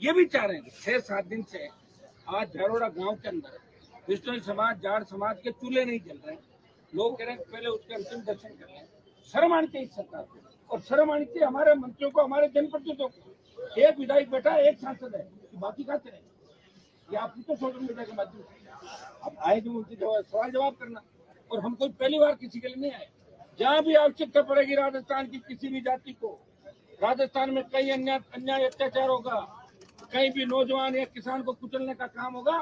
ये भी चाह रहे हैं 6-7 दिन से आज झरोड़ा गांव के अंदर बिश्नोई समाज, जाट समाज के चूल्हे नहीं जल रहे हैं। लोग कह रहे हैं पहले उसके अंतिम दर्शन कर लें। शर्म आनी चाहिए सरकार को, और शर्म आनी चाहिए हमारे मंत्रियों को, हमारे जनप्रतिनिधियों को। एक विधायक बैठा, एक सांसद है, बाकी कहाँ चले? ये आप तो सोशल मीडिया के माध्यम से अब आए जो उनसे सवाल जवाब करना, और हम कोई पहली बार किसी के लिए नहीं आए। जहाँ भी आवश्यकता पड़ेगी राजस्थान की किसी भी जाति को, राजस्थान में कई अन्याय अत्याचार होगा, कहीं भी नौजवान या किसान को कुचलने का काम होगा,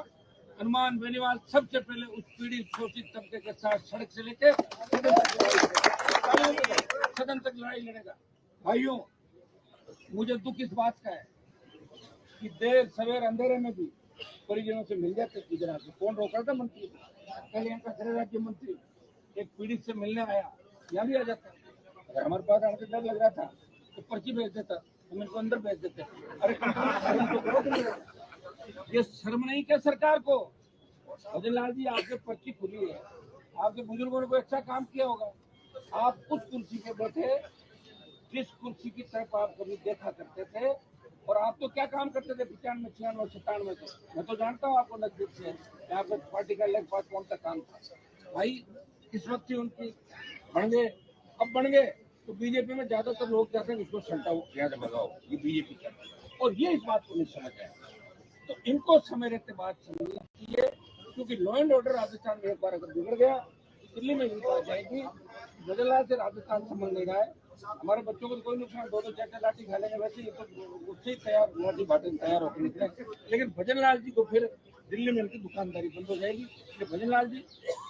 हनुमान बेनीवाल सबसे पहले उस पीड़ित शोषित तबके के साथ सड़क से लेकर सदन तक लड़ाई लड़ेगा। भाइयों, मुझे दुख इस बात का है कि देर सवेर अंधेरे में भी परिजनों से मिल जाते इधर आके। कौन रोका था? मंत्री। कल यहाँ का गृह राज्य मंत्री एक पीड़ित से मिलने आया, यहाँ भी आ जाता। अगर हमारे पास आने डर लग रहा था तो पर्ची भेज देता, हम इनको अंदर भेज देते। अरे ये शर्म नहीं क्या सरकार को? भजन लाल जी, आपके पर्ची खुली है, आपके बुजुर्गों ने कोई अच्छा काम किया होगा। आप उस कुर्सी पे बैठे जिस कुर्सी की तरफ आप कभी देखा करते थे, और आप तो क्या काम करते थे 95, 96, 97 से? मैं तो जानता हूँ आपको नजदीक से, यहाँ पे पार्टी का अलग पास कौन सा काम था भाई। किस्मत थी उनकी, बन गए। अब बन गए तो बीजेपी में ज्यादातर लोग चाहते हैं इसको सल्टाओ, याद लगाओ, ये बीजेपी का, और ये इस बात को नहीं समझ आया। तो इनको समय रहते बात समझनी चाहिए, क्योंकि लॉ एंड ऑर्डर राजस्थान में एक बार अगर बिगड़ गया, दिल्ली में भी बात जाएगी। बदला से राजस्थान समझ नहीं रहा है। हमारे बच्चों को तो कोई नुकसान, 2-4 लाठी खा लेंगे, वैसे ये तो उससे तैयार लाठी बांटने तैयार होकर निकले। लेकिन भजन लाल जी को फिर दिल्ली में उनकी दुकानदारी बंद हो जाएगी। भजन लाल जी,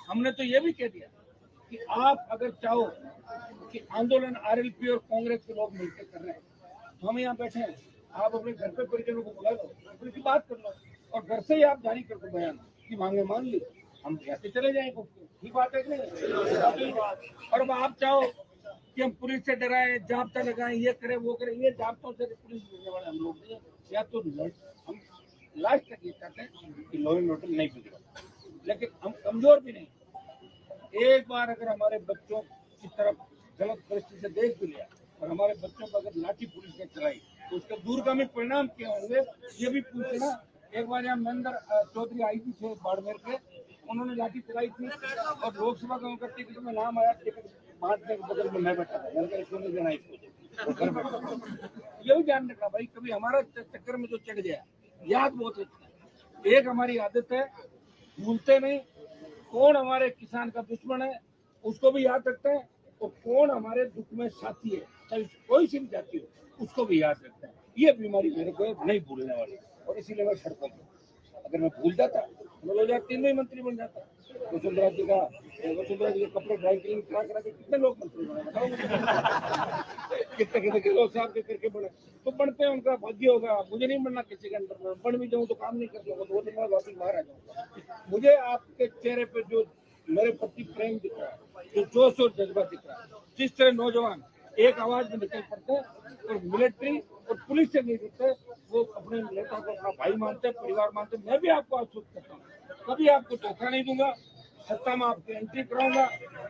हमने तो ये भी कह दिया कि आप अगर चाहो कि आंदोलन आरएलपी और कांग्रेस के लोग मिलकर कर रहे हैं, तो हम यहाँ बैठे हैं, आप अपने घर पे परिजनों को बुला लो, उनकी बात कर लो, और घर से ही आप जारी कर दो बयान की मांगे मान ली, हम ऐसे चले जाएंगे। ठीक बात है कि नहीं? और अब आप चाहो कि हम पुलिस से डराए, जाब्ता लगाएं, ये करें वो करें, ये जाब्तों से पुलिस डरने वाले हम लोग नहीं, या तो हम लास्ट तक ये चाहते हैं कि लॉ एंड ऑर्डर नहीं बिगड़े, लेकिन हम कमजोर भी नहीं। एक बार अगर हमारे बच्चों की तरफ गलत परिस्थिति से देख भी लिया, और हमारे बच्चों पर अगर लाठी पुलिस ने चलाई, तो उसके दूरगामी परिणाम क्या होंगे ये भी पूछना। एक बार यहाँ महेंद्र चौधरी आई थी बाड़मेर के, उन्होंने लाठी चलाई थी, और लोकसभा का उनका टिकट में नाम आया, टिकट बांटने के बगल में मैं बैठा था, मैंने कहा इसको नहीं देना, इसको। ये भी ध्यान रखना भाई, कभी हमारा चक्कर में जो चढ़ गया, याद बहुत है। एक हमारी आदत है, भूलते नहीं। कौन हमारे किसान का दुश्मन है उसको भी याद रखते हैं, और कौन हमारे दुख में साथी है, चाहे कोई सी भी जाति हो, उसको भी याद रखते हैं। ये बीमारी मेरे को नहीं भूलने वाली, और इसीलिए मैं सड़कों पर, अगर मैं भूल जाता तो 2003 में मंत्री बन जाता। वसुंधरा जी के कपड़े ड्राई क्लीन करा के कितने लोग मंत्री बने, बताओ मुझे। कितने लोग साहब के करके बने, तो बनते हैं, उनका भाग्य होगा। मुझे नहीं बनना किसी के अंदर में, बन भी जाऊँ तो काम नहीं कर सकूंगा, 2 दिन बाद वापिस बाहर आ जाऊंगा। मुझे आपके चेहरे पे जो मेरे प्रति प्रेम दिख रहा है, जो जोश और जज्बा दिख रहा है, जिस तरह नौजवान एक आवाज में निकल पड़ते हैं, और मिलिट्री और पुलिस से नहीं दिखते, वो अपने नेता को अपना भाई मानते, परिवार मानते। मैं भी आपको आश्वस्त करता हूँ, कभी आपको धोखा नहीं दूंगा, सत्ता में आपकी एंट्री कराऊंगा,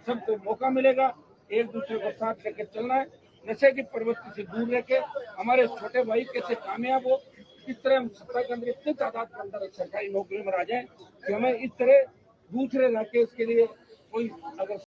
सबको मौका मिलेगा, एक दूसरे को साथ लेकर चलना है, नशे की प्रवृत्ति से दूर रह के हमारे छोटे भाई कैसे कामयाब हो, इस तरह हम सत्ता के अंदर इतनी तादाद के अंदर सरकारी नौकरी में आ जाए कि हमें इस तरह दूसरे इलाके के लिए कोई अगर